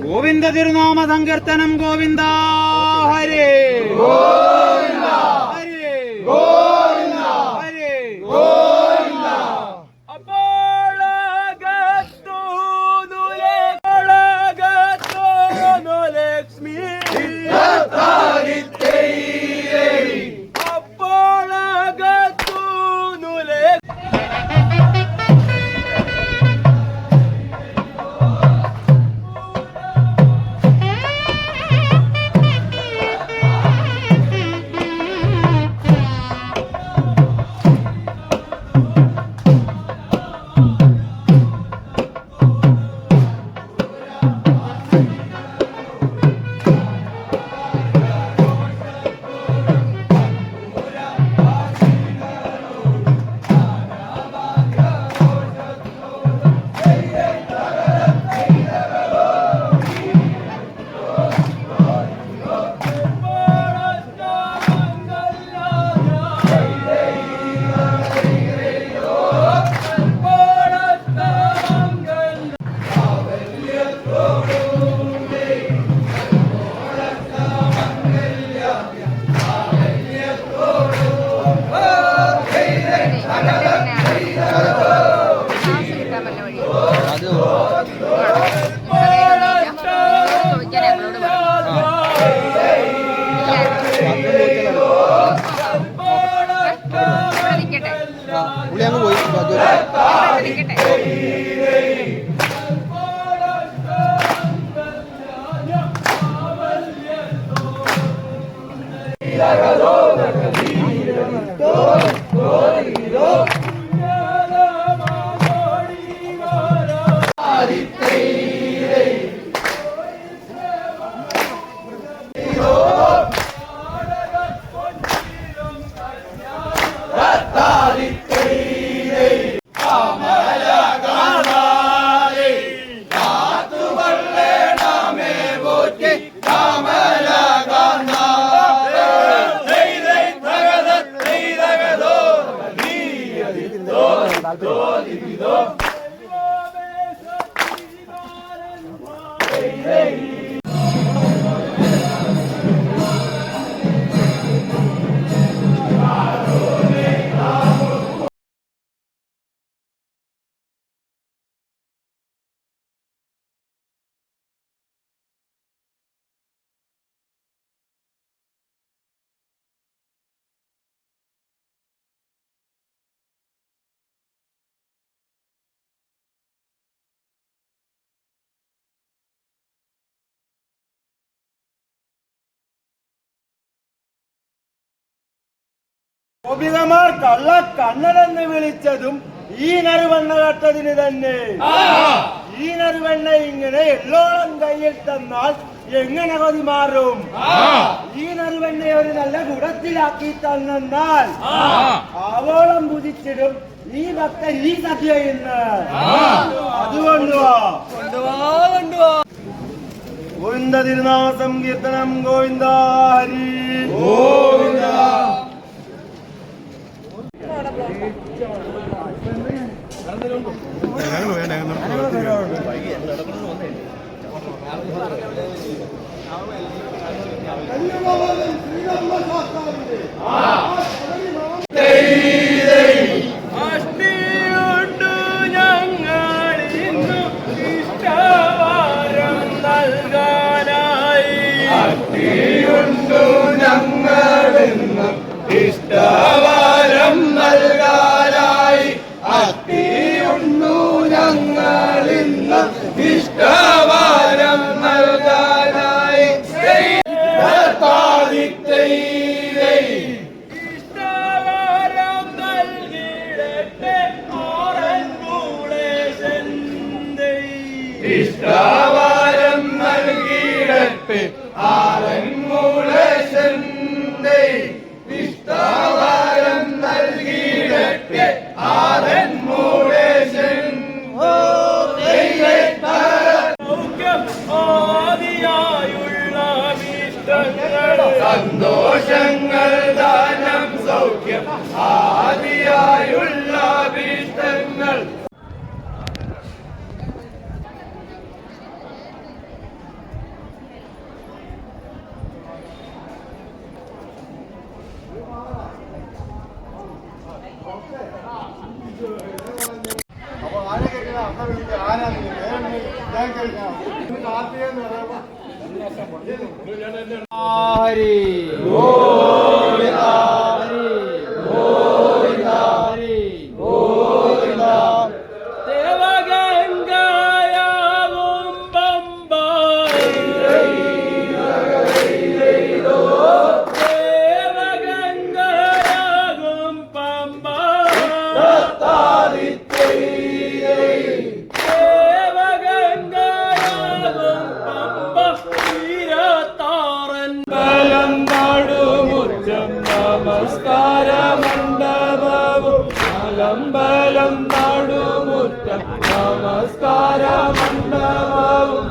ഗോവിന്ദ തിരുനാമ സങ്കീർത്തനം. ഗോവിന്ദ ഹരേ ഹരേ ഹരേ. ലക്ഷ്മി ഗോപികമാർ കള്ള കണ്ണനെന്ന് വിളിച്ചതും ഈ നറുവെണ്ണ കട്ടതിന് തന്നെ. ഈ നറുവെണ്ണ ഇങ്ങനെ എള്ളോളം കയ്യിൽ തന്നാൽ എങ്ങനെ കൊതി മാറും? ഈ നറുവെണ്ണ ഒരു നല്ല കുടത്തിലാക്കി തന്നാൽ ആവോളം കുതിച്ചിടും ഈ ഭക്തൻ ഈ സദ്യ ഇന്ന്. അത് കൊണ്ടുവാ ഗോവിന്ദ തിരുനാമ സങ്കീർത്തനം. ഗോവിന്ദ ഹരി ഗോവിന്ദ. ഇഷ്ടവാരം നൽകാനായി അത്തിയുണ്ടു ഞങ്ങളിന്ന്. ഇഷ്ടവാരം നൽകാനായി ഇഷ്ടവാരം നൽകിടട്ടെ ഇഷ്ടവാരം നൽകിടട്ടെ ആറന്മൂളേശൻ. ഇഷ്ടവാരം നൽകിടട്ടെ ആറന്മൂളേശൻ. ആദിയായുള്ള സന്തോഷങ്ങൾ ദാനം സൗഖ്യം ആദിയായുള്ള ഭീഷ്ടങ്ങൾ. ഹരി നമസ്കാര മണ്ഡപവും അലമ്പലം നടുമുറ്റം നമസ്കാര മണ്ഡപവും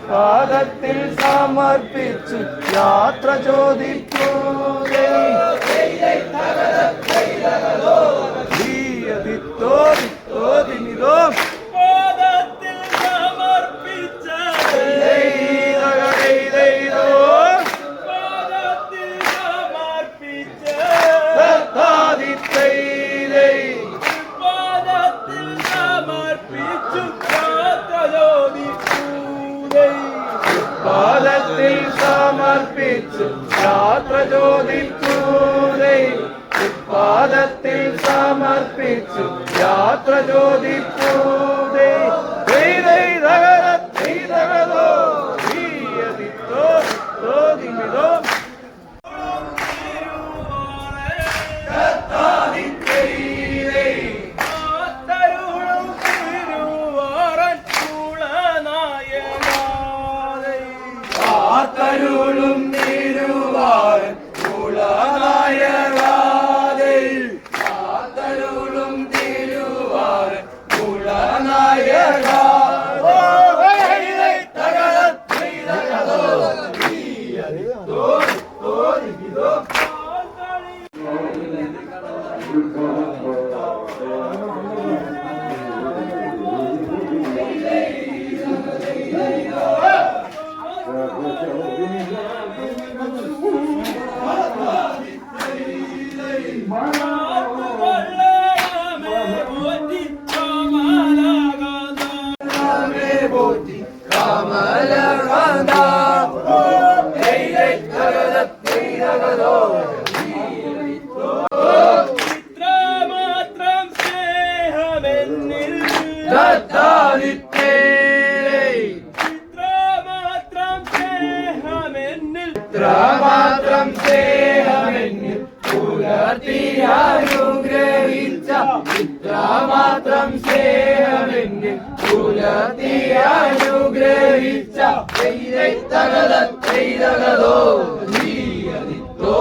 പാദത്തിൽ സമർപ്പിച്ചു യാത്രജ്യോതി പൂരേ പാദത്തിൽ സമർപ്പിച്ചു യാത്രജ്യോതി പൂരേ പാദത്തിൽ സമർപ്പിച്ചു യാത്രജ്യോതി പൂരേ പാദത്തിൽ സമർപ്പിച്ചു യാത്രജ്യോതി പൂരേ ും തിരുവാരൻ കുളനായകാതരുളും തിരുവാരൻ കുളനായക മാത്രം സ്നേഹമെന്നിൽ പുലർത്തിയാനുഗ്രഹിച്ച ഇത്രമാത്രം സ്നേഹമെന്നിൽ പുലർത്തിയാനുഗ്രഹിച്ച തകതോ നീ അതിത്തോ